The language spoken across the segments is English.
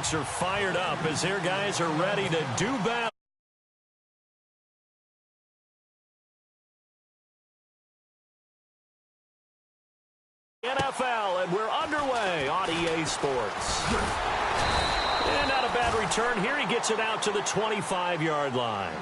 folks are fired up as their guys are ready to do battle. NFL, and we're underway on EA Sports. And not a bad return here. He gets it out to the 25-yard line.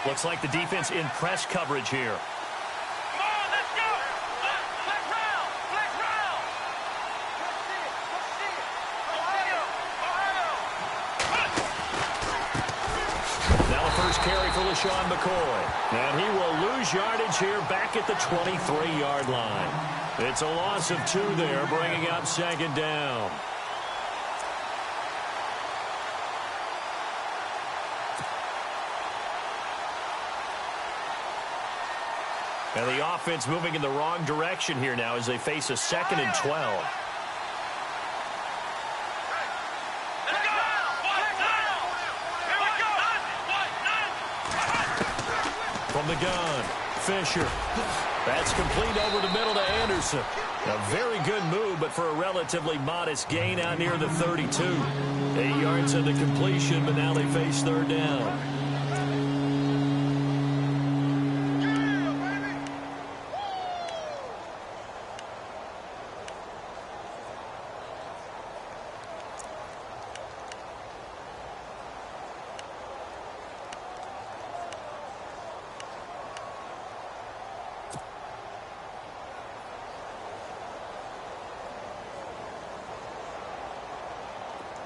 Looks like the defense in press coverage here. Come on, let's go! Flex round! Flex round! Now the first carry for LaShawn McCoy. And he will lose yardage here back at the 23-yard line. It's a loss of 2 there, bringing up second down. And the offense moving in the wrong direction here now as they face a 2nd and 12. From the gun, Fisher. That's complete over the middle to Anderson. A very good move, but for a relatively modest gain out near the 32. 8 yards into completion, but now they face 3rd down.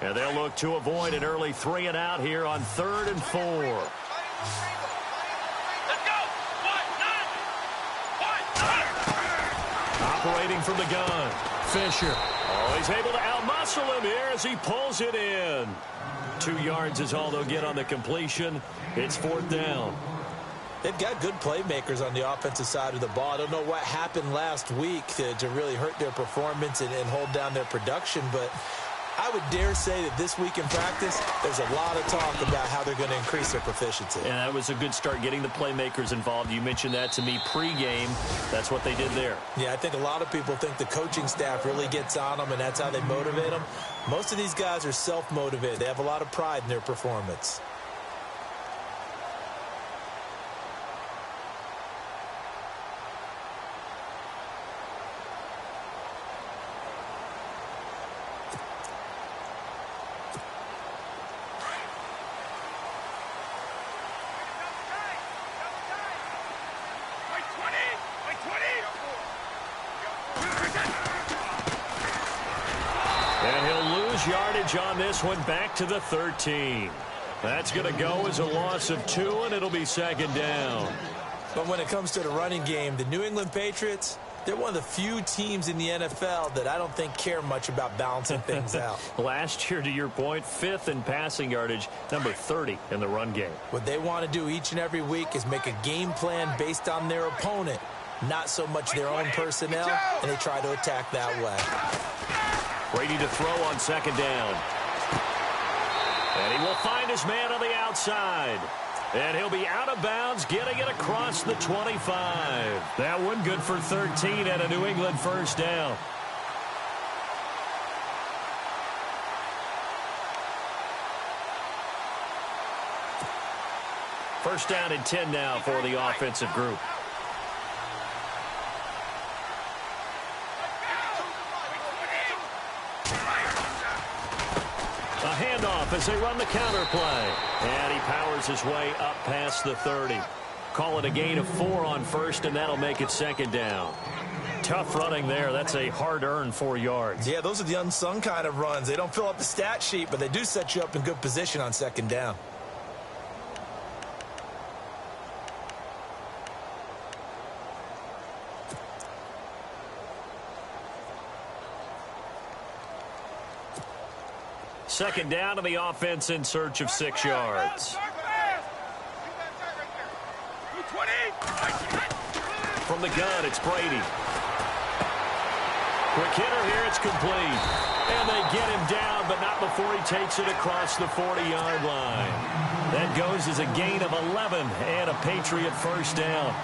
And they'll look to avoid an early 3 and out here on 3rd and 4. Let's go! Operating from the gun, Fisher. Oh, he's able to outmuscle him here as he pulls it in. 2 yards is all they'll get on the completion. It's 4th down. They've got good playmakers on the offensive side of the ball. I don't know what happened last week to really hurt their performance and hold down their production, but I would dare say that this week in practice, there's a lot of talk about how they're going to increase their proficiency. And that was a good start, getting the playmakers involved. You mentioned that to me pregame. That's what they did there. Yeah, I think a lot of people think the coaching staff really gets on them, and that's how they motivate them. Most of these guys are self-motivated. They have a lot of pride in their performance. Yardage on this one, back to the 13. That's going to go as a loss of 2, and it'll be 2nd down. But when it comes to the running game, the New England Patriots, they're one of the few teams in the NFL that I don't think care much about balancing things out. Last year, to your point, 5th in passing yardage, number 30 in the run game. What they want to do each and every week is make a game plan based on their opponent, not so much their own personnel, and they try to attack that way. Ready to throw on 2nd down. And he will find his man on the outside. And he'll be out of bounds, getting it across the 25. That one good for 13 and a New England 1st down. First down and 10 now for the offensive group. Handoff as they run the counter play. And he powers his way up past the 30. Call it a gain of 4 on 1st, and that'll make it 2nd down. Tough running there. That's a hard-earned 4 yards. Yeah, those are the unsung kind of runs. They don't fill up the stat sheet, but they do set you up in good position on 2nd down. Second down to the offense in search of 6 yards. From the gun, it's Brady. Quick hitter here, it's complete. And they get him down, but not before he takes it across the 40-yard line. That goes as a gain of 11 and a Patriot first down.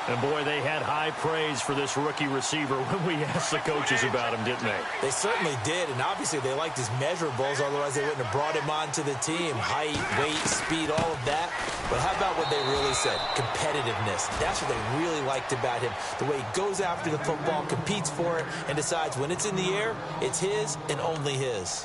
And, boy, they had high praise for this rookie receiver when we asked the coaches about him, didn't they? They certainly did, and obviously they liked his measurables, otherwise they wouldn't have brought him onto the team. Height, weight, speed, all of that. But how about what they really said? Competitiveness. That's what they really liked about him. The way he goes after the football, competes for it, and decides when it's in the air, it's his and only his.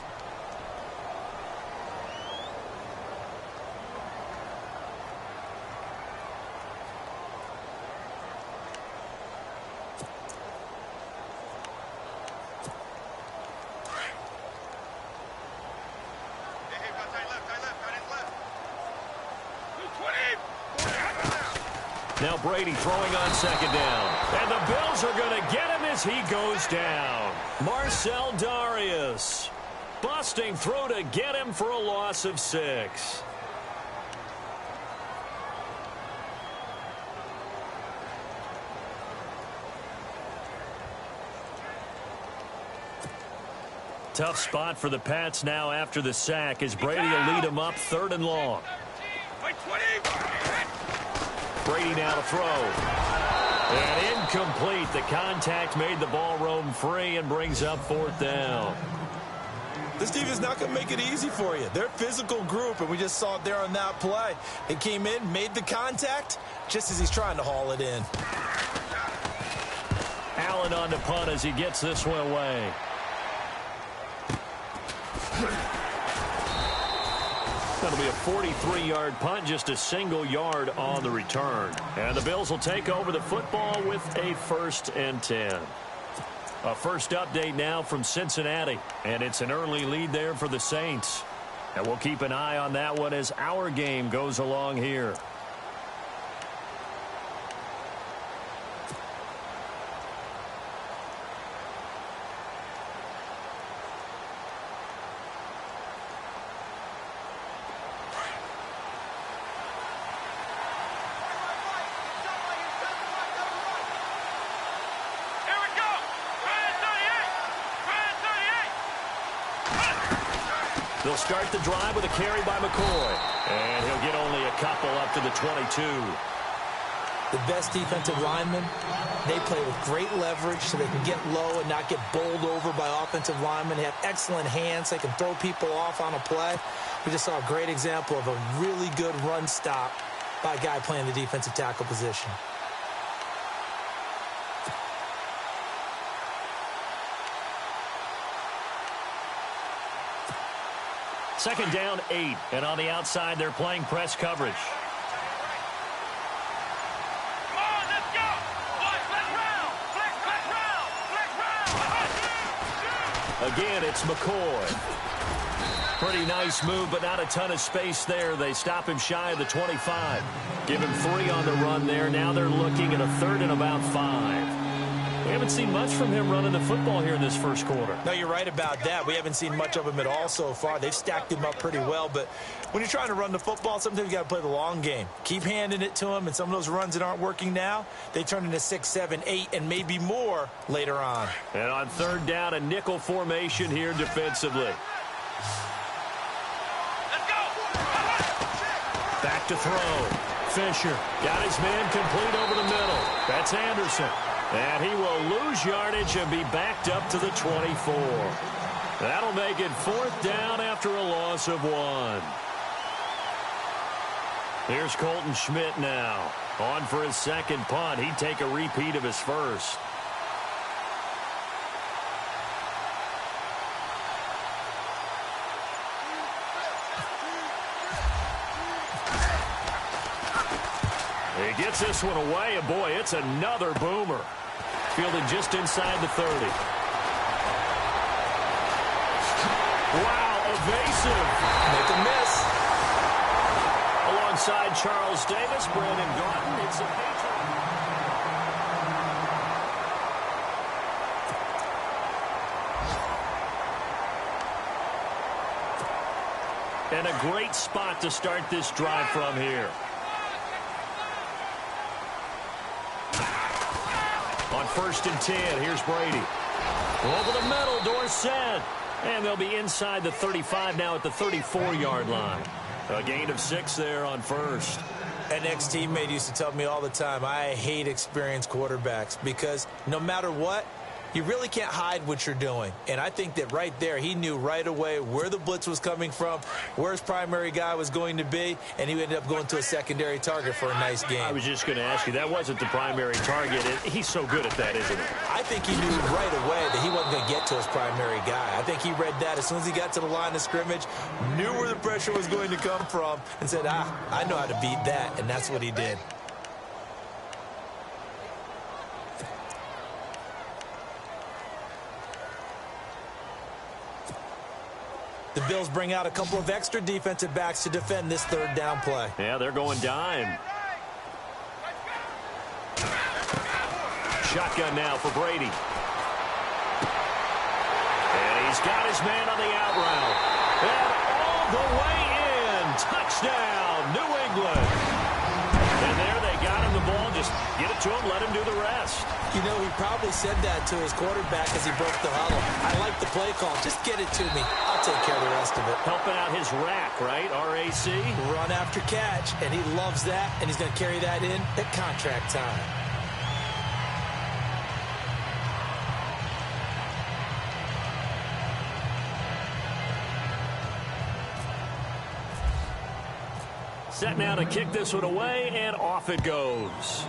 Now Brady throwing on second down. And the Bills are going to get him as he goes down. Marcel Darius busting through to get him for a loss of 6. Tough spot for the Pats now after the sack as Brady will lead them up 3rd and long. Brady now to throw. And incomplete. The contact made the ball roam free and brings up 4th down. This team is not going to make it easy for you. They're a physical group, and we just saw it there on that play. They came in, made the contact, just as he's trying to haul it in. Allen on the punt as he gets this one away. That'll be a 43-yard punt, just a single yard on the return. And the Bills will take over the football with a 1st and 10. A first update now from Cincinnati, and it's an early lead there for the Saints. And we'll keep an eye on that one as our game goes along here. They'll start the drive with a carry by McCoy. And he'll get only a couple up to the 22. The best defensive linemen, they play with great leverage so they can get low and not get bowled over by offensive linemen. They have excellent hands. They can throw people off on a play. We just saw a great example of a really good run stop by a guy playing the defensive tackle position. Second down, 8. And on the outside, they're playing press coverage. Come on, let's go. Flex round. Again, it's McCoy. Pretty nice move, but not a ton of space there. They stop him shy of the 25. Give him 3 on the run there. Now they're looking at a 3rd and about 5. We haven't seen much from him running the football here in this first quarter. No, you're right about that. We haven't seen much of him at all so far. They've stacked him up pretty well, but when you're trying to run the football, sometimes you got to play the long game. Keep handing it to him, and some of those runs that aren't working now, they turn into 6, 7, 8, and maybe more later on. And on 3rd down, a nickel formation here defensively. Let's go. Back to throw. Fisher got his man complete over the middle. That's Anderson. And he will lose yardage and be backed up to the 24. That'll make it 4th down after a loss of 1. Here's Colton Schmidt now. On for his second punt. He'd take a repeat of his first. He gets this one away, and boy, it's another boomer. Fielded just inside the 30. Wow, evasive. Make a miss. Alongside Charles Davis, Brandon Gordon. It's a Patriot. And a great spot to start this drive from here. On 1st and 10, here's Brady. Over the middle, Dorsett. And they'll be inside the 35 now at the 34-yard line. A gain of 6 there on 1st. An ex-teammate used to tell me all the time, I hate experienced quarterbacks because no matter what, you really can't hide what you're doing. And I think that right there, he knew right away where the blitz was coming from, where his primary guy was going to be, and he ended up going to a secondary target for a nice game. I was just going to ask you, that wasn't the primary target. He's so good at that, isn't he? I think he knew right away that he wasn't going to get to his primary guy. I think he read that as soon as he got to the line of scrimmage, knew where the pressure was going to come from, and said, I know how to beat that, and that's what he did. The Bills bring out a couple of extra defensive backs to defend this 3rd down play. Yeah, they're going dime. Shotgun now for Brady. And he's got his man on the out route. And all the way in. Touchdown, New England. And there they got him the ball. Just get it to him, let him do the rest. You know, he probably said that to his quarterback as he broke the huddle. I like the play call. Just get it to me. I'll take care of the rest of it. Helping out his rack, right? R-A-C. Run after catch, and he loves that, and he's going to carry that in at contract time. Set now to kick this one away, and off it goes.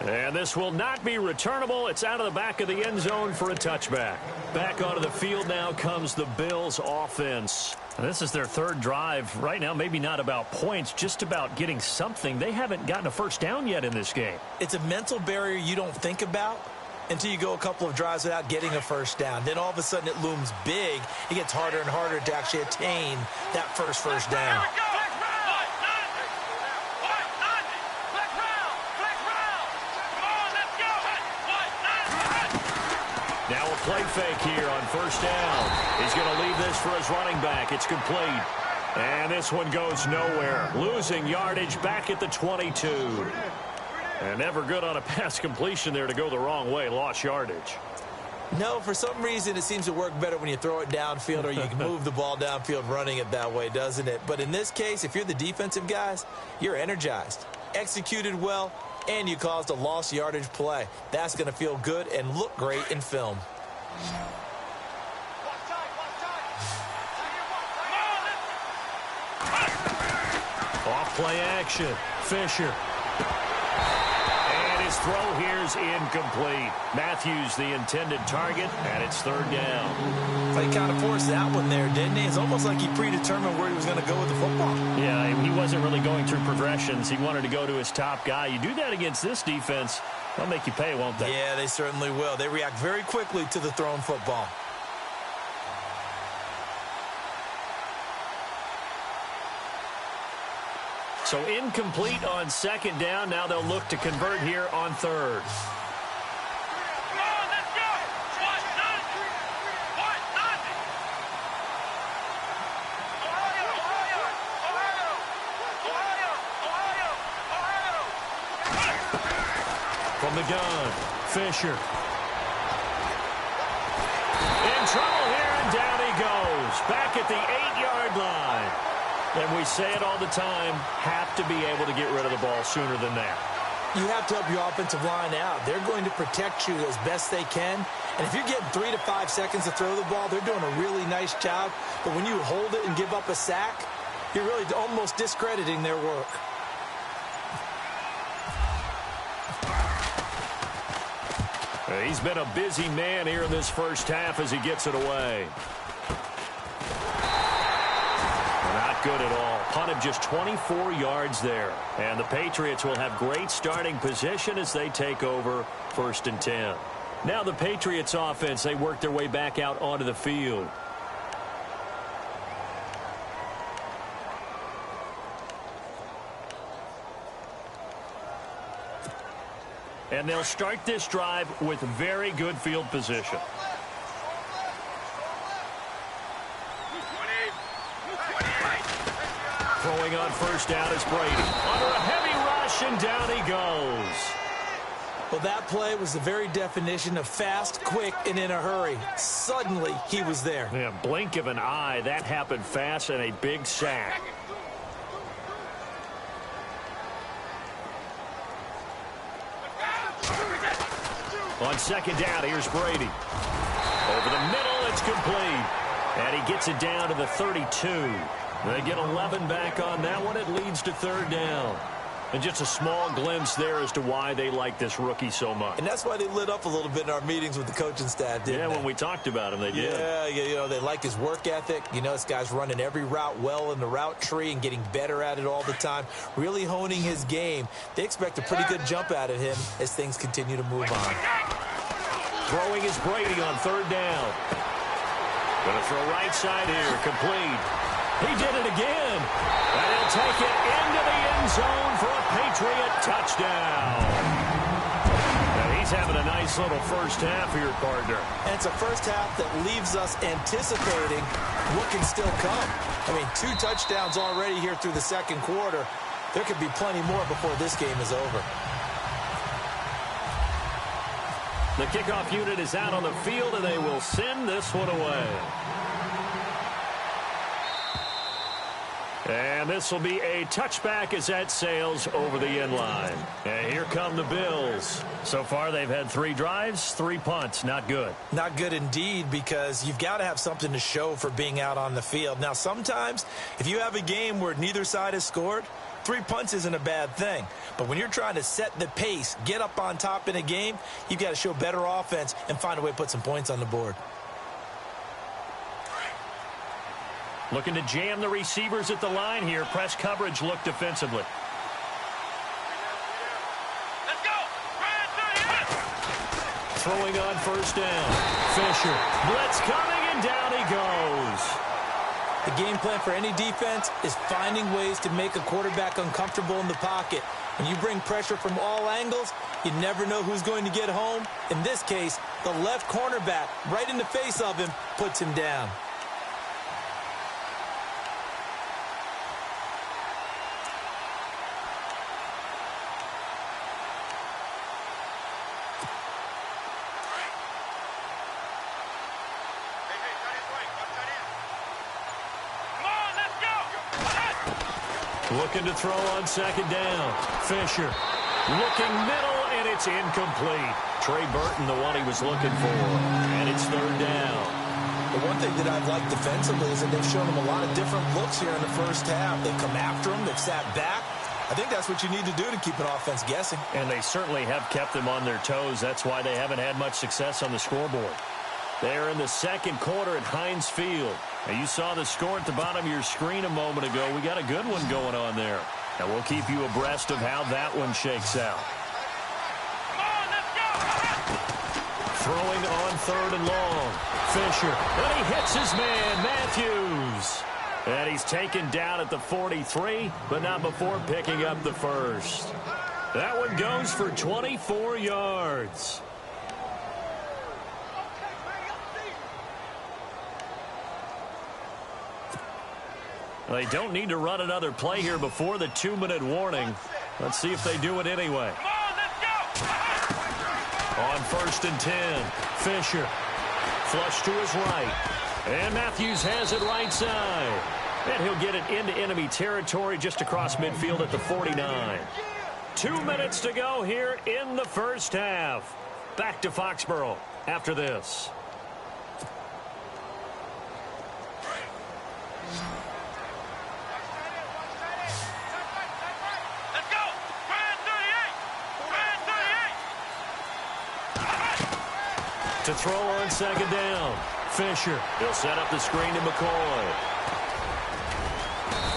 And this will not be returnable. It's out of the back of the end zone for a touchback. Back onto the field now comes the Bills offense. And this is their 3rd drive. Right now, maybe not about points, just about getting something. They haven't gotten a first down yet in this game. It's a mental barrier you don't think about until you go a couple of drives without getting a first down. Then all of a sudden it looms big. It gets harder and harder to actually attain that first down. Now a play fake here on 1st down. He's going to leave this for his running back. It's complete. And this one goes nowhere. Losing yardage back at the 22. And never good on a pass completion there to go the wrong way. Lost yardage. No, for some reason it seems to work better when you throw it downfield or you can move the ball downfield running it that way, doesn't it? But in this case, if you're the defensive guys, you're energized, executed well, and you caused a lost yardage play. That's going to feel good and look great in film. Off play action. Fisher. And his throw here's incomplete. Matthews the intended target, and it's 3rd down. So he kind of forced that one there, didn't he? It's almost like he predetermined where he was going to go with the football. Yeah, he wasn't really going through progressions. He wanted to go to his top guy. You do that against this defense, they'll make you pay, won't they? Yeah, they certainly will. They react very quickly to the thrown football. So incomplete on 2nd down. Now they'll look to convert here on 3rd. From the gun, Fisher. In trouble here, and down he goes. Back at the 8-yard line. And we say it all the time, have to be able to get rid of the ball sooner than that. You have to help your offensive line out. They're going to protect you as best they can. And if you're getting 3 to 5 seconds to throw the ball, they're doing a really nice job. But when you hold it and give up a sack, you're really almost discrediting their work. He's been a busy man here in this 1st half as he gets it away. Not good at all. Punt of just 24 yards there. And the Patriots will have great starting position as they take over 1st and 10. Now the Patriots offense, they work their way back out onto the field. And they'll start this drive with very good field position. Throwing on first down is Brady. Under a heavy rush, and down he goes. Well, that play was the very definition of fast, quick, and in a hurry. Suddenly, he was there. Yeah, blink of an eye. That happened fast, and a big sack. On second down, here's Brady. Over the middle, it's complete. And he gets it down to the 32. They get 11 back on that one. It leads to third down. And just a small glimpse there as to why they like this rookie so much. And that's why they lit up a little bit in our meetings with the coaching staff, didn't they? Yeah, when we talked about him, they did. Yeah, you know, they like his work ethic. You know, this guy's running every route well in the route tree and getting better at it all the time, really honing his game. They expect a pretty good jump out of him as things continue to move on. Throwing is Brady on third down. Going to throw right side here, complete. He did it again. And he'll take it into the end zone for a Patriot touchdown. And he's having a nice little first half here, partner. And it's a first half that leaves us anticipating what can still come. I mean, 2 touchdowns already here through the second quarter. There could be plenty more before this game is over. The kickoff unit is out on the field, and they will send this one away. And this will be a touchback as that sails over the end line. And here come the Bills. So far, they've had 3 drives, 3 punts. Not good. Not good indeed, because you've got to have something to show for being out on the field. Now, sometimes, if you have a game where neither side has scored, 3 punts isn't a bad thing. But when you're trying to set the pace, get up on top in a game, you've got to show better offense and find a way to put some points on the board. Looking to jam the receivers at the line here. Press coverage look defensively. Let's go. Throwing on first down. Fisher. Blitz coming, and down he goes. The game plan for any defense is finding ways to make a quarterback uncomfortable in the pocket. When you bring pressure from all angles, you never know who's going to get home. In this case, the left cornerback, right in the face of him, puts him down. Looking to throw on second down. Fisher looking middle, and it's incomplete. Trey Burton, the one he was looking for, and it's third down. The one thing that I've liked defensively is that they've shown him a lot of different looks here in the first half. They've come after him. They've sat back. I think that's what you need to do to keep an offense guessing. And they certainly have kept them on their toes. That's why they haven't had much success on the scoreboard. They're in the second quarter at Heinz Field. Now, you saw the score at the bottom of your screen a moment ago. We got a good one going on there. And we'll keep you abreast of how that one shakes out. Come on, let's go. Throwing on third and long. Fisher. And he hits his man, Matthews. And he's taken down at the 43, but not before picking up the first. That one goes for 24 yards. They don't need to run another play here before the 2-minute warning. Let's see if they do it anyway. Come on, let's go. On first and 10, Fisher. Flush to his right. And Matthews has it right side. And he'll get it into enemy territory just across midfield at the 49. 2 minutes to go here in the first half. Back to Foxborough after this. Let's go. Ryan 38. To throw on second down. Fisher. He'll set up the screen to McCoy.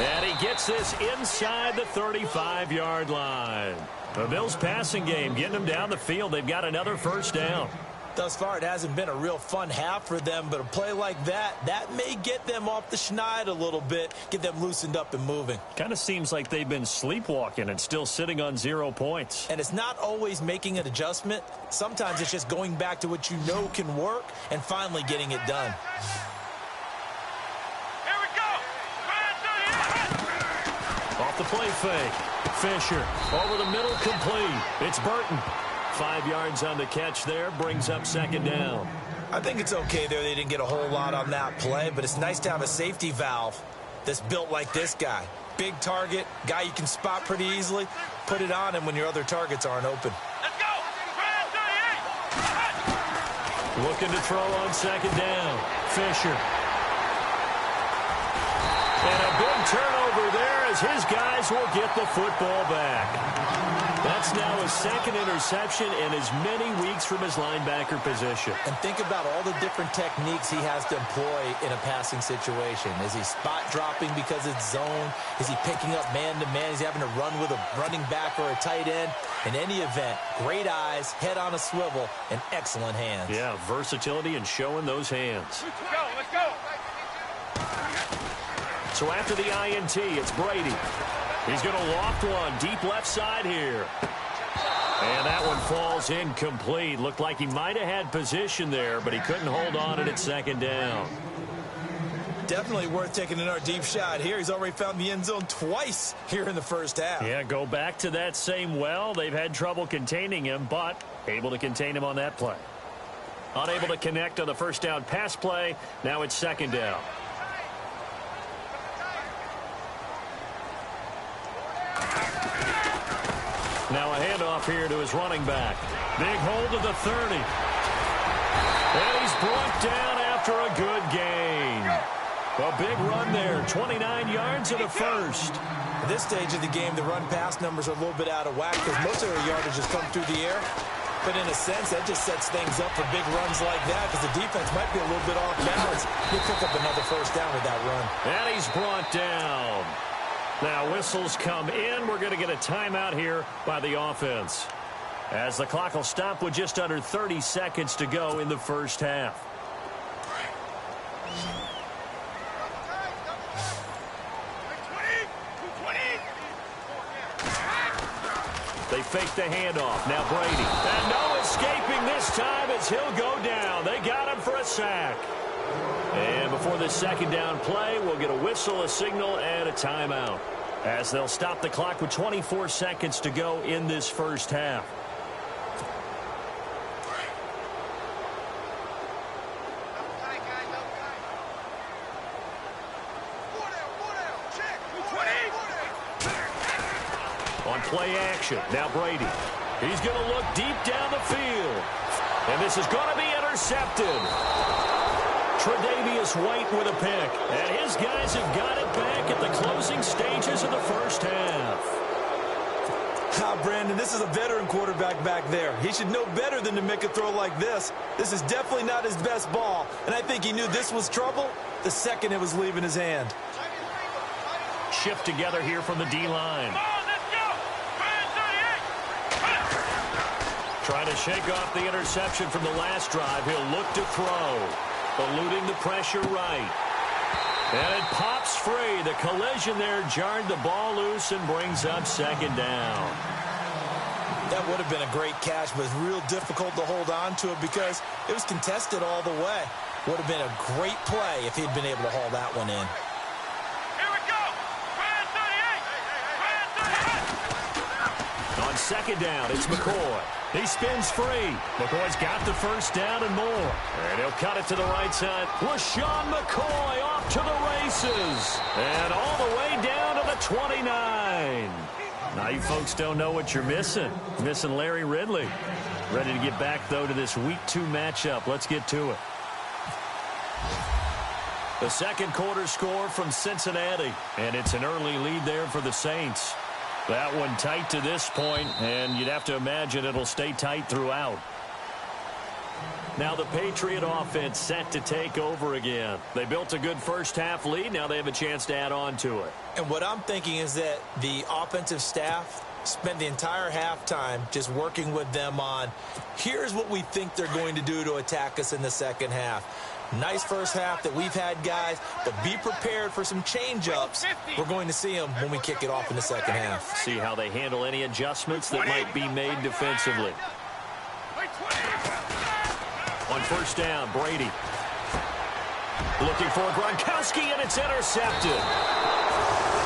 And he gets this inside the 35-yard line. The Bills' passing game getting them down the field. They've got another first down. Thus far, it hasn't been a real fun half for them, but a play like that may get them off the schneid a little bit, get them loosened up and moving. Kind of seems like they've been sleepwalking and still sitting on 0 points. And it's not always making an adjustment. Sometimes it's just going back to what you know can work and finally getting it done. Here we go. Ryan 38. off the play fake. Fisher over the middle, complete. It's Burton. 5 yards on the catch there, brings up second down. I think it's okay there. They didn't get a whole lot on that play, but it's nice to have a safety valve that's built like this guy. Big target, guy you can spot pretty easily. Put it on him when your other targets aren't open. Let's go. 38. Looking to throw on second down. Fisher. And a big turnover there as his guys will get the football back. That's now his second interception in as many weeks from his linebacker position. And think about all the different techniques he has to employ in a passing situation. Is he spot dropping because it's zone? Is he picking up man-to-man? Is he having to run with a running back or a tight end? In any event, great eyes, head on a swivel, and excellent hands. Yeah, versatility and showing those hands. Let's go. So after the INT, it's Brady. He's going to loft one deep left side here. And that one falls incomplete. Looked like he might have had position there, but he couldn't hold on at second down. Definitely worth taking another deep shot here. He's already found the end zone twice here in the first half. Yeah, go back to that same well. They've had trouble containing him, but able to contain him on that play. Unable to connect on the first down pass play. Now it's second down. Now a handoff here to his running back. Big hold to the 30. And he's brought down after a good gain. A big run there, 29 yards and a first. At this stage of the game, the run-pass numbers are a little bit out of whack because most of their yardage has come through the air. But in a sense, that just sets things up for big runs like that because the defense might be a little bit off balance. He'll pick up another first down with that run. And he's brought down. Now whistles come in. We're going to get a timeout here by the offense, as the clock will stop with just under 30 seconds to go in the first half. They fake the handoff. Now Brady. And no escaping this time as he'll go down. They got him for a sack. And before the second down play, we'll get a whistle, a signal, and a timeout, as they'll stop the clock with 24 seconds to go in this first half. On play action, now Brady. He's going to look deep down the field. And this is going to be intercepted. Tre'Davious White with a pick. And his guys have got it back at the closing stages of the first half. Brandon, this is a veteran quarterback back there. He should know better than to make a throw like this. This is definitely not his best ball. And I think he knew this was trouble the second it was leaving his hand. Shift together here from the D-line. Trying to shake off the interception from the last drive. He'll look to throw. Eluding the pressure right. And it pops free. The collision there jarred the ball loose and brings up second down. That would have been a great catch, but it's real difficult to hold on to it because it was contested all the way. Would have been a great play if he'd been able to haul that one in. Here we go. On second down, it's McCoy. He spins free. McCoy's got the first down and more. And he'll cut it to the right side. LaShawn McCoy off to the races. And all the way down to the 29. Now you folks don't know what you're missing. Missing Larry Ridley. Ready to get back, though, to this Week 2 matchup. Let's get to it. The second quarter score from Cincinnati. And it's an early lead there for the Saints. That one tight to this point, and you'd have to imagine it'll stay tight throughout. Now the Patriot offense set to take over again. They built a good first half lead. Now they have a chance to add on to it. And what I'm thinking is that the offensive staff spent the entire halftime just working with them on, here's what we think they're going to do to attack us in the second half. Nice first half that we've had, guys, but be prepared for some change-ups. We're going to see them when we kick it off in the second half. See how they handle any adjustments that might be made defensively. On first down, Brady. Looking for Gronkowski, and it's intercepted.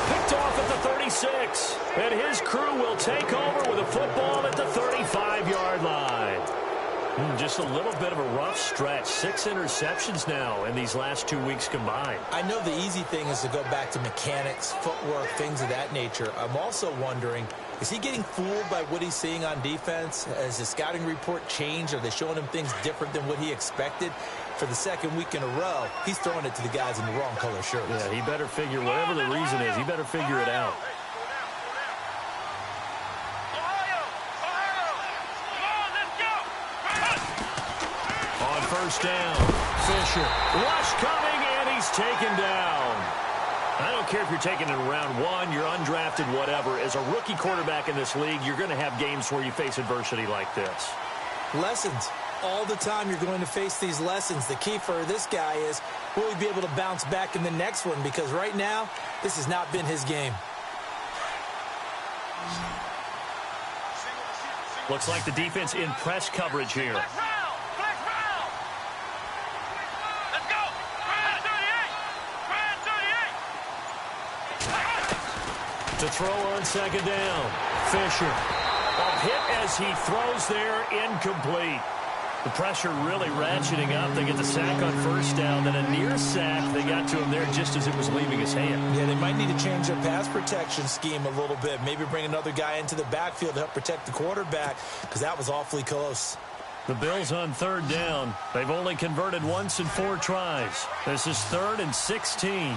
Picked off at the 36. And his crew will take over with a football at the 35-yard line. Just a little bit of a rough stretch. 6 interceptions now in these last 2 weeks combined. I know the easy thing is to go back to mechanics, footwork, things of that nature. I'm also wondering, is he getting fooled by what he's seeing on defense? Has the scouting report changed? Are they showing him things different than what he expected? For the second week in a row, he's throwing it to the guys in the wrong color shirts. Yeah, he better figure, whatever the reason is, he better figure it out. On first down, Fisher. Rush coming, and he's taken down. I don't care if you're taking it in round 1, you're undrafted, whatever. As a rookie quarterback in this league, you're going to have games where you face adversity like this. Lessons. All the time you're going to face these lessons. The key for this guy is, will he be able to bounce back in the next one? Because right now, this has not been his game. Looks like the defense in press coverage here. Flex round. Let's go. Brand 38. To throw on second down. Fisher. A hit as he throws there, incomplete. The pressure really ratcheting up. They get the sack on first down, then a near sack. They got to him there just as it was leaving his hand. Yeah, they might need to change their pass protection scheme a little bit. Maybe bring another guy into the backfield to help protect the quarterback, because that was awfully close. The Bills on third down. They've only converted once in 4 tries. This is 3rd and 16.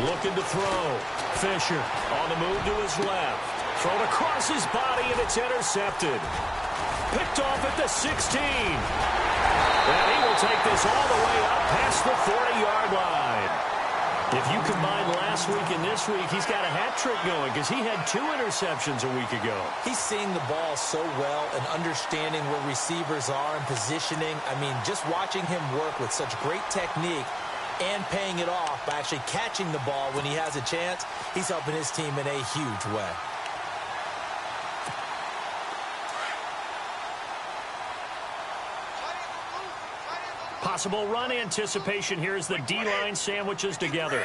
Looking to throw. Fisher on the move to his left. Thrown across his body, and it's intercepted. Picked off at the 16. And he will take this all the way up past the 40-yard line. If you combine last week and this week, he's got a hat trick going because he had 2 interceptions a week ago. He's seeing the ball so well and understanding where receivers are and positioning. I mean, just watching him work with such great technique and paying it off by actually catching the ball when he has a chance, he's helping his team in a huge way. Possible run anticipation here as the D-line sandwiches together.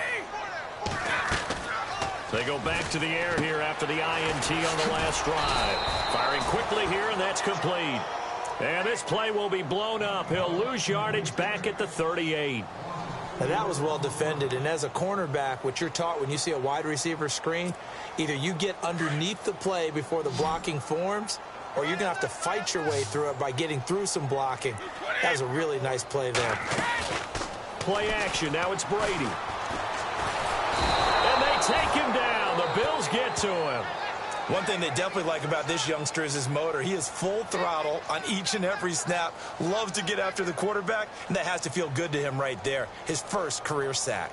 They go back to the air here after the INT on the last drive. Firing quickly here, and that's complete. And this play will be blown up. He'll lose yardage back at the 38. Now that was well defended, and as a cornerback, what you're taught when you see a wide receiver screen, either you get underneath the play before the blocking forms, or you're going to have to fight your way through it by getting through some blocking. That was a really nice play there. Play action. Now it's Brady. And they take him down. The Bills get to him. One thing they definitely like about this youngster is his motor. He is full throttle on each and every snap. Loves to get after the quarterback, and that has to feel good to him right there. His first career sack.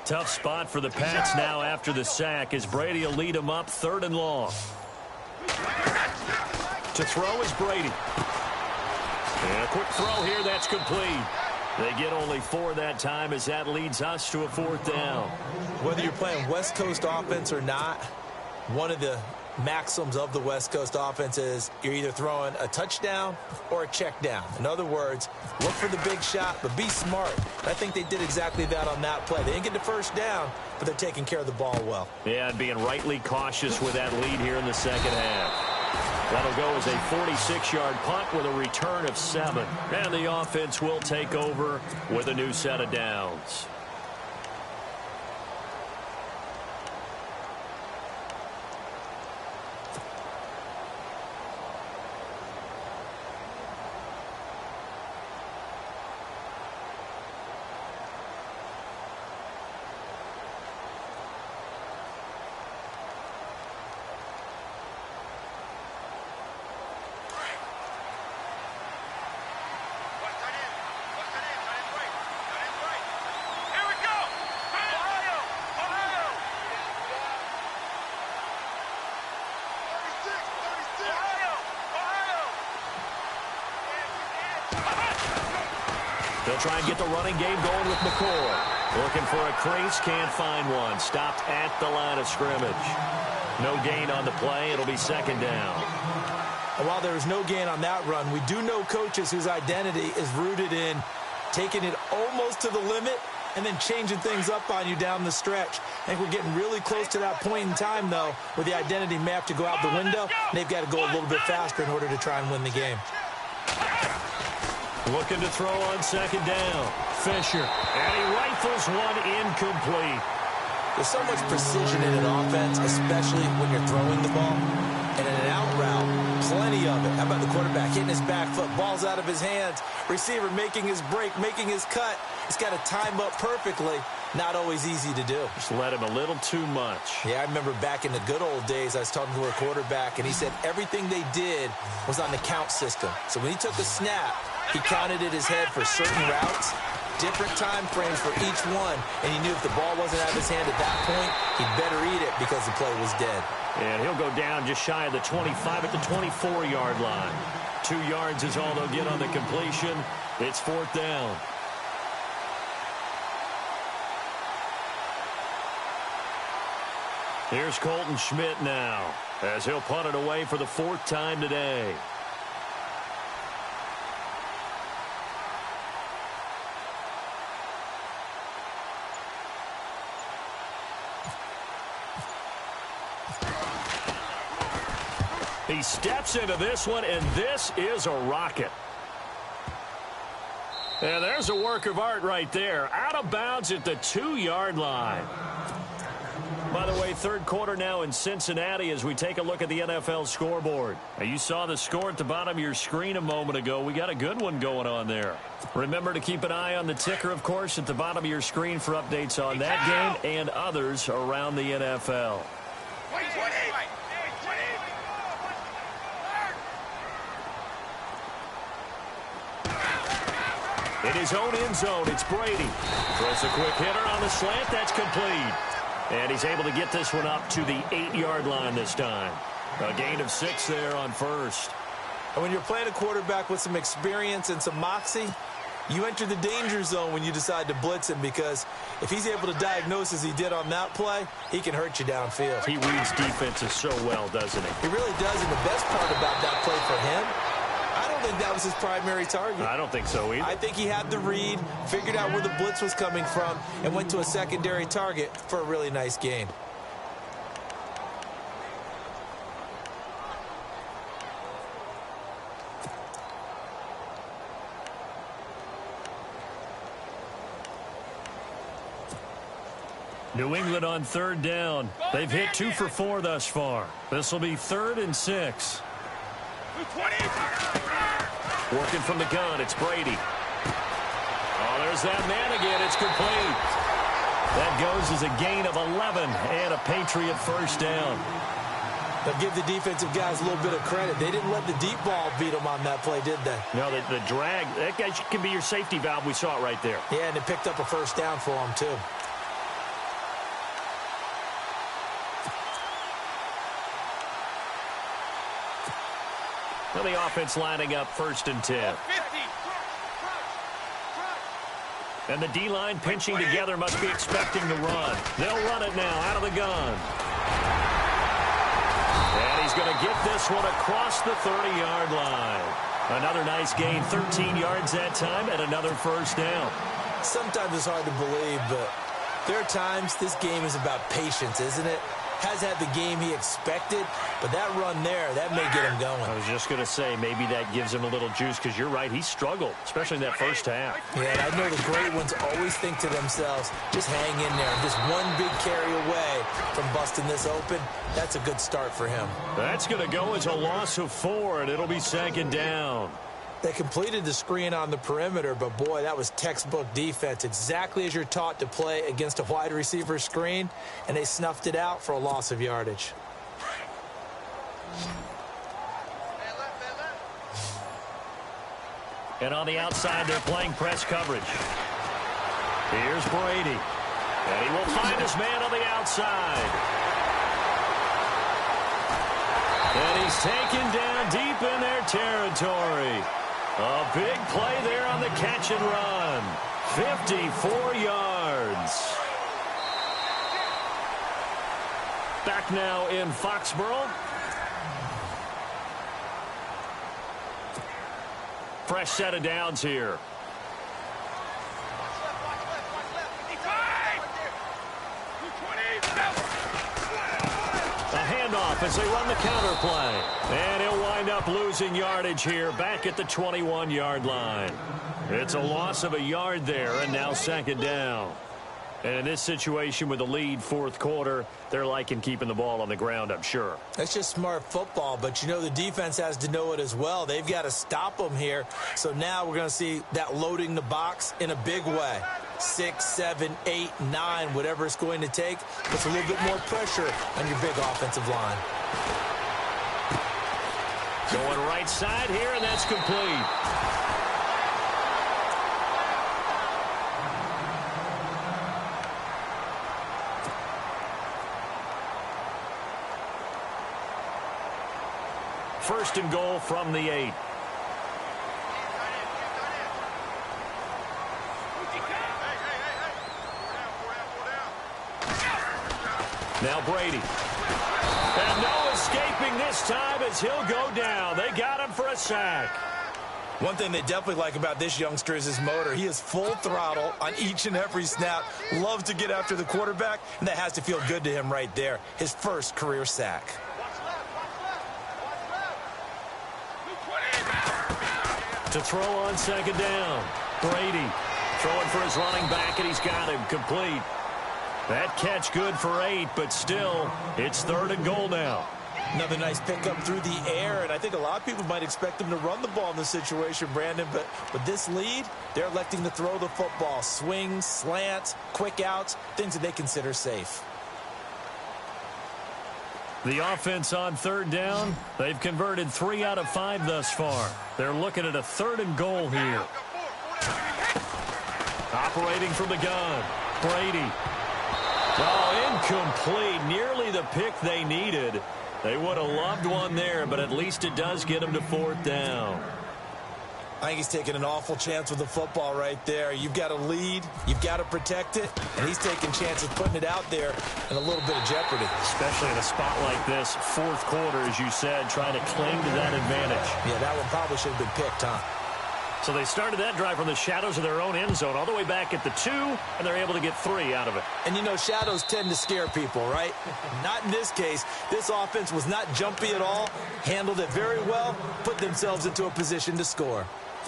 Tough spot for the Pats now after the sack as Brady will lead them up 3rd and long. To throw is Brady. And a quick throw here, that's complete. They get only 4 that time as that leads us to a 4th down. Whether you're playing West Coast offense or not, one of the maxims of the West Coast offense is you're either throwing a touchdown or a check down. In other words, look for the big shot, but be smart. I think they did exactly that on that play. They didn't get the first down, but they're taking care of the ball well. Yeah, and being rightly cautious with that lead here in the second half. That'll go as a 46-yard punt with a return of 7. And the offense will take over with a new set of downs. They'll try and get the running game going with McCoy. Looking for a crease, can't find one. Stopped at the line of scrimmage. No gain on the play. It'll be second down. And while there was no gain on that run, we do know coaches whose identity is rooted in taking it almost to the limit and then changing things up on you down the stretch. I think we're getting really close to that point in time, though, where the identity may have to go out the window, and they've got to go a little bit faster in order to try and win the game. Looking to throw on second down. Fisher. And he rifles one incomplete. There's so much precision in an offense, especially when you're throwing the ball. And in an out route, plenty of it. How about the quarterback hitting his back foot, ball's out of his hands, receiver making his break, making his cut. He's got to time up perfectly. Not always easy to do. Just let him a little too much. Yeah, I remember back in the good old days, I was talking to a quarterback, and he said everything they did was on the count system. So when he took a snap, he counted in his head for certain routes, different time frames for each one, and he knew if the ball wasn't out of his hand at that point, he'd better eat it because the play was dead. And he'll go down just shy of the 25 at the 24-yard line. 2 yards is all they'll get on the completion. It's fourth down. Here's Colton Schmidt now, as he'll punt it away for the 4th time today. He steps into this one, and this is a rocket. And there's a work of art right there. Out of bounds at the 2-yard line. By the way, third quarter now in Cincinnati as we take a look at the NFL scoreboard. Now, you saw the score at the bottom of your screen a moment ago. We got a good one going on there. Remember to keep an eye on the ticker, of course, at the bottom of your screen for updates on that game and others around the NFL. In his own end zone, it's Brady. Throws a quick hitter on the slant. That's complete. And he's able to get this one up to the 8-yard line this time. A gain of 6 there on first. And when you're playing a quarterback with some experience and some moxie, you enter the danger zone when you decide to blitz him, because if he's able to diagnose as he did on that play, he can hurt you downfield. He reads defenses so well, doesn't he? He really does, and the best part about that play for him, I don't think that was his primary target. I don't think so either. I think he had the read, figured out where the blitz was coming from, and went to a secondary target for a really nice gain. New England on third down. They've hit 2 for 4 thus far. This will be 3rd and 6. Working from the gun, it's Brady. Oh, there's that man again. It's complete. That goes as a gain of 11 and a Patriot first down. But give the defensive guys a little bit of credit. They didn't let the deep ball beat them on that play, did they? No, the drag, that guy can be your safety valve. We saw it right there. Yeah, and it picked up a first down for them, too. Well, the offense lining up 1st and 10. And the D-line pinching together, must be expecting to run. They'll run it now out of the gun. And he's going to get this one across the 30-yard line. Another nice gain, 13 yards that time, and another first down. Sometimes it's hard to believe, but there are times this game is about patience, isn't it? Has had the game he expected, but that run there, that may get him going. I was just going to say, maybe that gives him a little juice, because you're right, he struggled, especially in that first half. Yeah, and I know the great ones always think to themselves, just hang in there. Just one big carry away from busting this open. That's a good start for him. That's going to go as a loss of 4, and it'll be second down. They completed the screen on the perimeter, but boy, that was textbook defense. Exactly as you're taught to play against a wide receiver screen, and they snuffed it out for a loss of yardage. And on the outside, they're playing press coverage. Here's Brady. And he will find his man on the outside. And he's taken down deep in their territory. A big play there on the catch and run. 54 yards. Back now in Foxborough. Fresh set of downs here. A handoff as they run the counter play. And he'll wind up losing yardage here back at the 21-yard line. It's a loss of a yard there, and now second down. And in this situation with the lead fourth quarter, they're liking keeping the ball on the ground, I'm sure. That's just smart football, but you know the defense has to know it as well. They've got to stop them here. So now we're going to see that loading the box in a big way. 6, 7, 8, 9, whatever it's going to take, puts a little bit more pressure on your big offensive line. Going right side here, and that's complete. First and goal from the 8. Now Brady. And no escaping this time as he'll go down. They got him for a sack. One thing they definitely like about this youngster is his motor. He is full throttle on each and every snap. Loves to get after the quarterback, and that has to feel good to him right there. His first career sack. To throw on second down. Brady throwing for his running back, and he's got him complete. That catch good for 8, but still, it's third and goal now. Another nice pickup through the air, and I think a lot of people might expect them to run the ball in this situation, Brandon, but with this lead, they're electing to throw the football. Swings, slants, quick outs, things that they consider safe. The offense on third down, they've converted 3 out of 5 thus far. They're looking at a third and goal here. Operating from the gun, Brady. Oh, incomplete. Nearly the pick they needed. They would have loved one there, but at least it does get them to fourth down. I think he's taking an awful chance with the football right there. You've got a lead, you've got to protect it, and he's taking chances putting it out there in a little bit of jeopardy. Especially in a spot like this, fourth quarter, as you said, trying to cling to that advantage. Yeah, that one probably should have been picked, huh? So they started that drive from the shadows of their own end zone all the way back at the 2, and they're able to get 3 out of it. And, you know, shadows tend to scare people, right? Not in this case. This offense was not jumpy at all, handled it very well, put themselves into a position to score.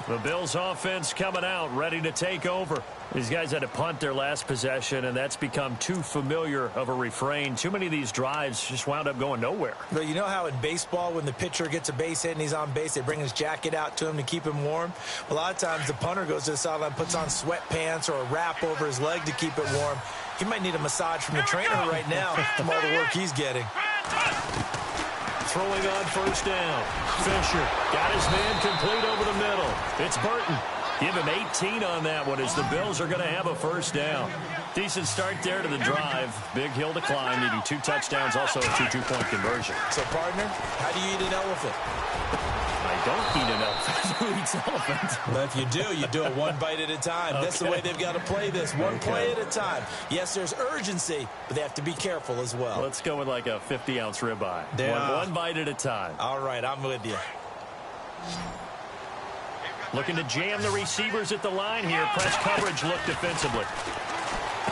The Bills offense coming out, ready to take over. These guys had to punt their last possession, and that's become too familiar of a refrain. Too many of these drives just wound up going nowhere. But you know how in baseball, when the pitcher gets a base hit and he's on base, they bring his jacket out to him to keep him warm? A lot of times the punter goes to the sideline, puts on sweatpants or a wrap over his leg to keep it warm. He might need a massage from the trainer right now from all the work he's getting. Throwing on first down. Fisher got his man complete over the middle. It's Burton. Give him 18 on that one as the Bills are going to have a first down. Decent start there to the drive. Big hill to climb, needing 2 touchdowns, also a 2 two-point conversion. So, partner, how do you eat an elephant? I don't eat an elephant. Who eats elephant? But if you do it one bite at a time. Okay. That's the way they've got to play this, one play at a time. Yes, there's urgency, but they have to be careful as well. Let's go with like a 50-ounce ribeye. One bite at a time. All right, I'm with you. Looking to jam the receivers at the line here. Press coverage look defensively.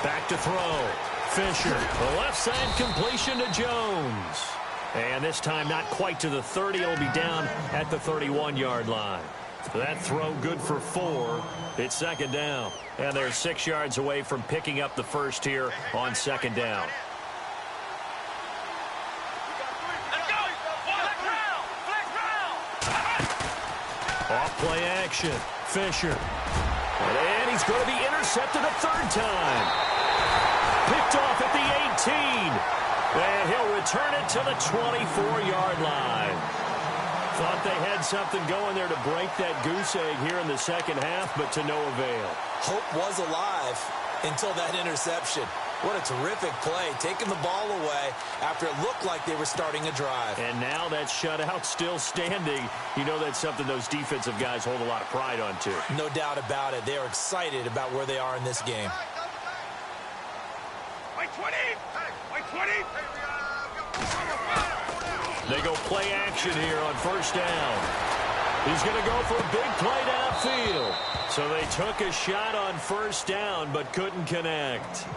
Back to throw. Fisher. The left side completion to Jones. And this time not quite to the 30. It'll be down at the 31-yard line. That throw good for 4. It's second down. And they're 6 yards away from picking up the first here on second down. Off play action. Fisher. And he's going to be intercepted a third time. Picked off at the 18. And he'll return it to the 24-yard line. Thought they had something going there to break that goose egg here in the second half, but to no avail. Hope was alive until that interception. What a terrific play, taking the ball away after it looked like they were starting a drive. And now that shutout still standing. You know that's something those defensive guys hold a lot of pride on, too. No doubt about it. They are excited about where they are in this game. White 20! White 20! They go play action here on first down. He's going to go for a big play downfield. So they took a shot on first down but couldn't connect.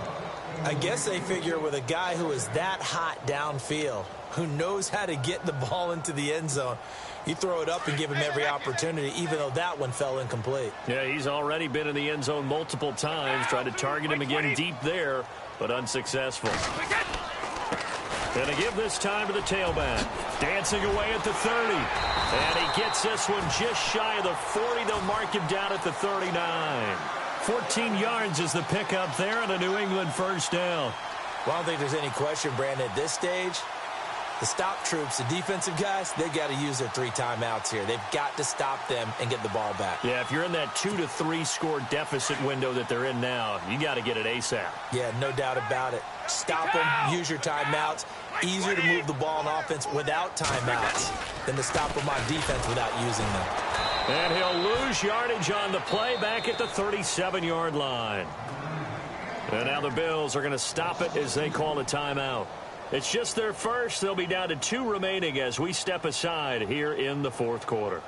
I guess they figure with a guy who is that hot downfield, who knows how to get the ball into the end zone, you throw it up and give him every opportunity, even though that one fell incomplete. Yeah, he's already been in the end zone multiple times, tried to target him again deep there, but unsuccessful. Going to give this time to the tailback. Dancing away at the 30. And he gets this one just shy of the 40. They'll mark him down at the 39. 14 yards is the pickup there on a New England first down. Well, I don't think there's any question, Brandon, at this stage, the stop troops, the defensive guys, they got to use their 3 timeouts here. They've got to stop them and get the ball back. Yeah, if you're in that 2 to 3 score deficit window that they're in now, you got to get it ASAP. Yeah, no doubt about it. Stop them, use your timeouts. Easier to move the ball on offense without timeouts than to stop them on defense without using them. And he'll lose yardage on the play back at the 37-yard line. And now the Bills are going to stop it as they call a timeout. It's just their first. They'll be down to 2 remaining as we step aside here in the fourth quarter.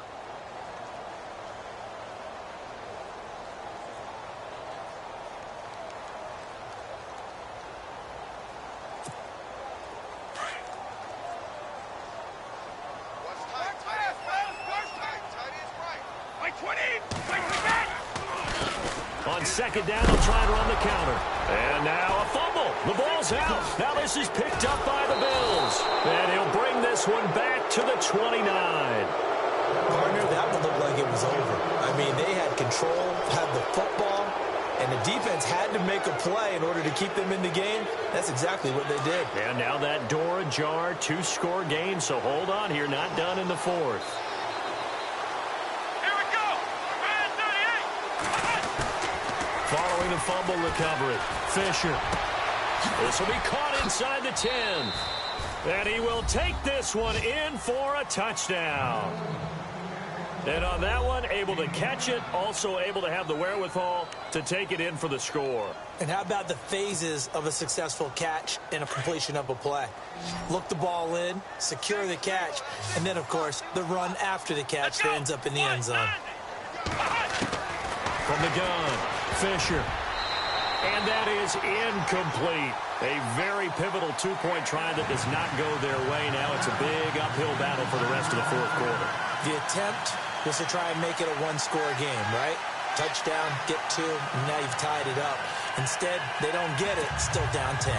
On second down, they'll try and run the counter. And now a fumble. The ball's out. Now this is picked up by the Bills. And he'll bring this one back to the 29. Partner, that one looked like it was over. I mean, they had control, had the football, and the defense had to make a play in order to keep them in the game. That's exactly what they did. And now that door ajar, 2-score game, so hold on here, not done in the fourth. Following the fumble recovery, Fisher. This will be caught inside the 10. And he will take this one in for a touchdown. And on that one, able to catch it, also able to have the wherewithal to take it in for the score. And how about the phases of a successful catch and a completion of a play? Look the ball in, secure the catch, and then, of course, the run after the catch that ends up in the end zone. From the gun, Fisher. And that is incomplete. A very pivotal 2-point try that does not go their way. Now it's a big uphill battle for the rest of the fourth quarter. The attempt was to try and make it a 1-score game, right? Touchdown, get 2, and now you've tied it up. Instead, they don't get it, still down 10.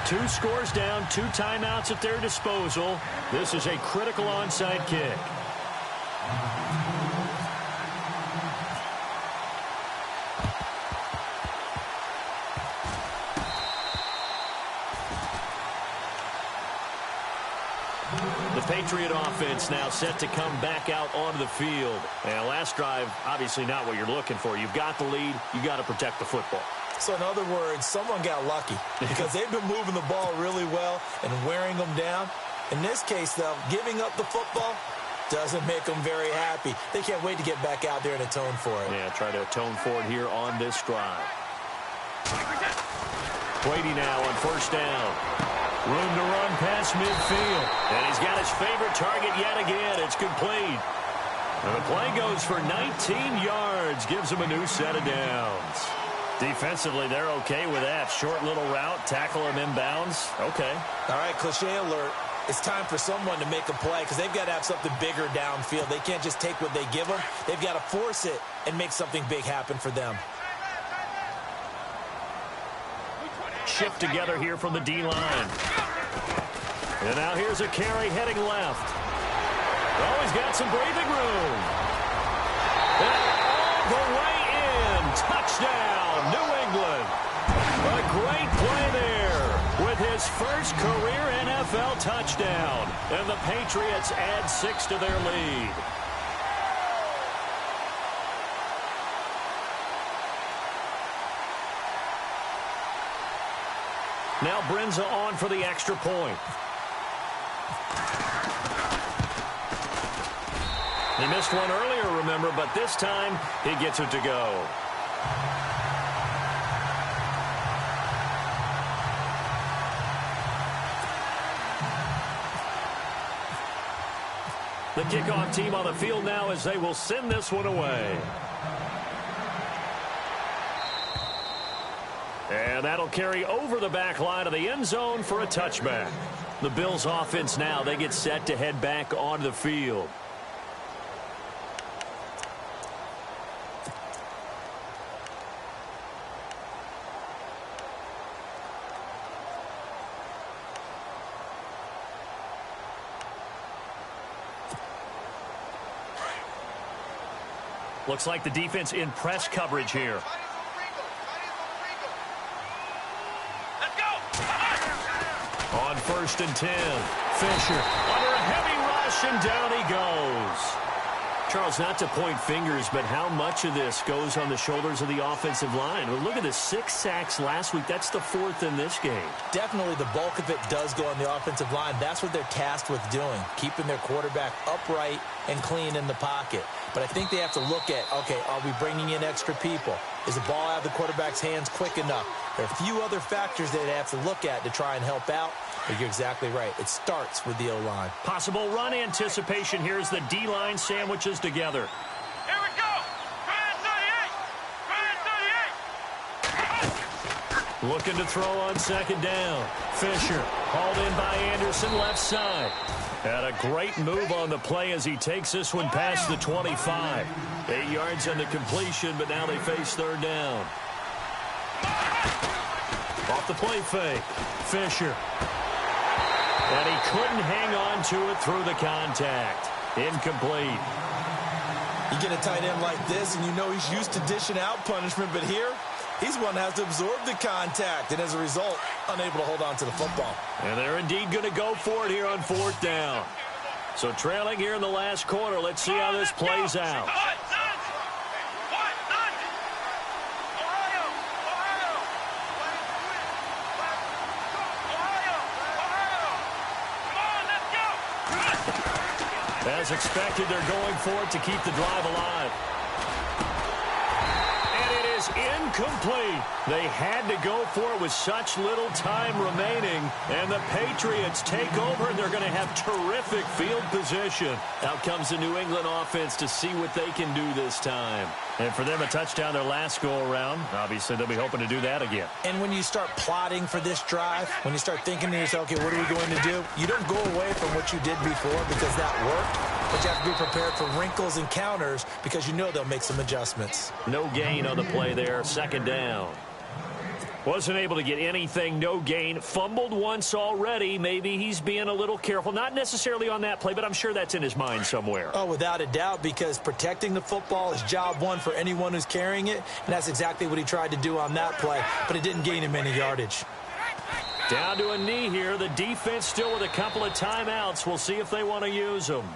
2 scores down, 2 timeouts at their disposal. This is a critical onside kick. Patriot offense now set to come back out onto the field. And last drive, obviously not what you're looking for. You've got the lead. You've got to protect the football. So in other words, someone got lucky because they've been moving the ball really well and wearing them down. In this case, though, giving up the football doesn't make them very happy. They can't wait to get back out there and atone for it. Yeah, try to atone for it here on this drive. Brady now on first down. Room to run past midfield. And he's got his favorite target yet again. It's complete. And the play goes for 19 yards. Gives him a new set of downs. Defensively, they're okay with that. Short little route, tackle him inbounds. Okay. All right, cliche alert. It's time for someone to make a play because they've got to have something bigger downfield. They can't just take what they give them. They've got to force it and make something big happen for them. Shift together here from the D-line. And now here's a carry heading left. Oh, he's got some breathing room. And all the way in. Touchdown, New England. A great play there with his first career NFL touchdown. And the Patriots add 6 to their lead. Now Brinza on for the extra point. He missed one earlier, remember, but this time he gets it to go. The kickoff team on the field now as they will send this one away. And that'll carry over the back line of the end zone for a touchback. The Bills offense now, they get set to head back onto the field. Looks like the defense in press coverage here. Let's go. On 1st and 10, Fisher under a heavy rush, and down he goes. Charles, not to point fingers, but how much of this goes on the shoulders of the offensive line? Well, look at the 6 sacks last week. That's the 4th in this game. Definitely the bulk of it does go on the offensive line. That's what they're tasked with doing, keeping their quarterback upright and clean in the pocket. But I think they have to look at, okay, are we bringing in extra people? Is the ball out of the quarterback's hands quick enough? There are a few other factors that they have to look at to try and help out. But you're exactly right. It starts with the O-line. Possible run anticipation here as the D-line sandwiches together. Here we go. Grand 38. Looking to throw on 2nd down. Fisher hauled in by Anderson, left side. And a great move on the play as he takes this one past the 25. 8 yards on the completion, but now they face 3rd down. Off the play fake. Fisher. And he couldn't hang on to it through the contact. Incomplete. You get a tight end like this, and you know he's used to dishing out punishment, but here, he's one that has to absorb the contact, and as a result, unable to hold on to the football. And they're indeed going to go for it here on 4th down. So trailing here in the last quarter, let's see how this plays out. As expected, they're going for it to keep the drive alive. And it is incomplete. They had to go for it with such little time remaining. And the Patriots take over, and they're going to have terrific field position. Out comes the New England offense to see what they can do this time. And for them, a touchdown their last go-around. Obviously, they'll be hoping to do that again. And when you start plotting for this drive, when you start thinking to yourself, okay, what are we going to do? You don't go away from what you did before because that worked, but you have to be prepared for wrinkles and counters because you know they'll make some adjustments. No gain on the play there, 2nd down. Wasn't able to get anything, no gain. Fumbled once already. Maybe he's being a little careful. Not necessarily on that play, but I'm sure that's in his mind somewhere. Oh, without a doubt, because protecting the football is job one for anyone who's carrying it, and that's exactly what he tried to do on that play, but it didn't gain him any yardage. Down to a knee here. The defense still with a couple of timeouts. We'll see if they want to use them.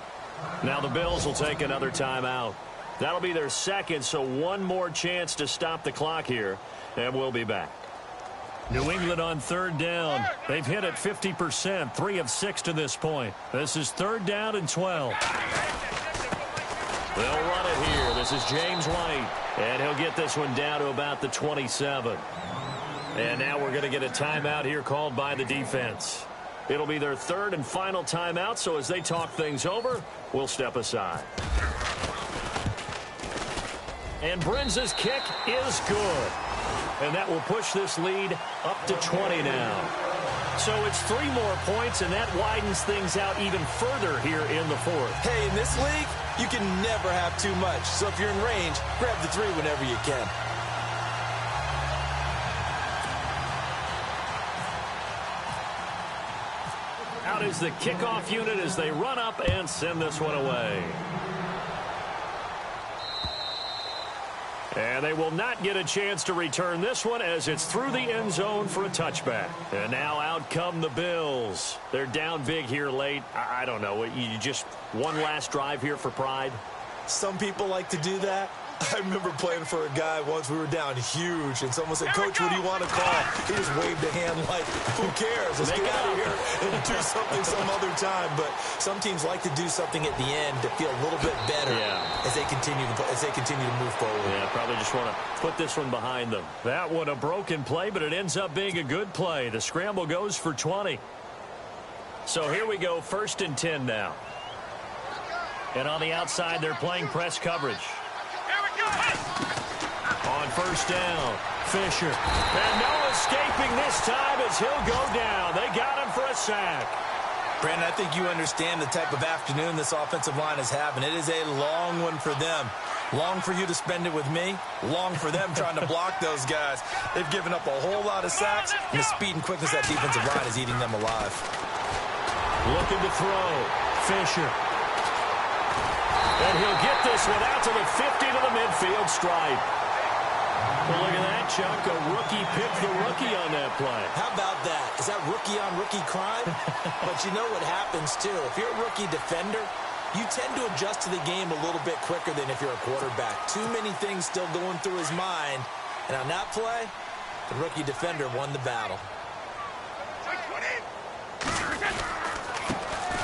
Now the Bills will take another timeout. That'll be their 2nd, so one more chance to stop the clock here, and we'll be back. New England on 3rd down. They've hit it 50%, 3 of 6 to this point. This is 3rd down and 12. They'll run it here. This is James White, and he'll get this one down to about the 27. And now we're going to get a timeout here called by the defense. It'll be their 3rd and final timeout, so as they talk things over, we'll step aside. And Brinza's kick is good. And that will push this lead up to 20 now. So it's 3 more points, and that widens things out even further here in the 4th. Hey, in this league, you can never have too much. So if you're in range, grab the 3 whenever you can. Out is the kickoff unit as they run up and send this one away. And they will not get a chance to return this one as it's through the end zone for a touchback. And now out come the Bills. They're down big here late. I don't know. You just one last drive here for pride? Some people like to do that. I remember playing for a guy once. We were down huge, and someone said, Coach, what do you want to call? He just waved a hand like, who cares? Let's get out of here and do something some other time. But some teams like to do something at the end to feel a little bit better as they continue to move forward. Yeah, probably just want to put this one behind them. That one a broken play, but it ends up being a good play. The scramble goes for 20. So here we go, 1st and 10 now. And on the outside, they're playing press coverage. On 1st down, Fisher. And no escaping this time as he'll go down. They got him for a sack. Brandon, I think you understand the type of afternoon this offensive line is having. It is a long one for them. Long for you to spend it with me. Long for them trying to block those guys. They've given up a whole lot of sacks, and the speed and quickness of that defensive line is eating them alive. Looking to throw. Fisher. And he'll get this one out to the 50 to the midfield stripe. Well, look at that, Chuck. A rookie picked the rookie on that play. How about that? Is that rookie-on-rookie crime? But you know what happens, too. If you're a rookie defender, you tend to adjust to the game a little bit quicker than if you're a quarterback. Too many things still going through his mind. And on that play, the rookie defender won the battle.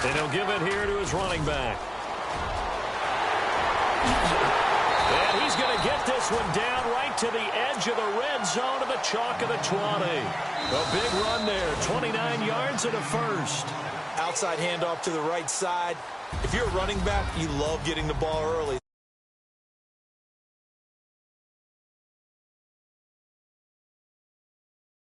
And he'll give it here to his running back. And he's going to get this one down right to the edge of the red zone to the chalk of the 20. A big run there, 29 yards and a first. Outside handoff to the right side. If you're a running back, you love getting the ball early.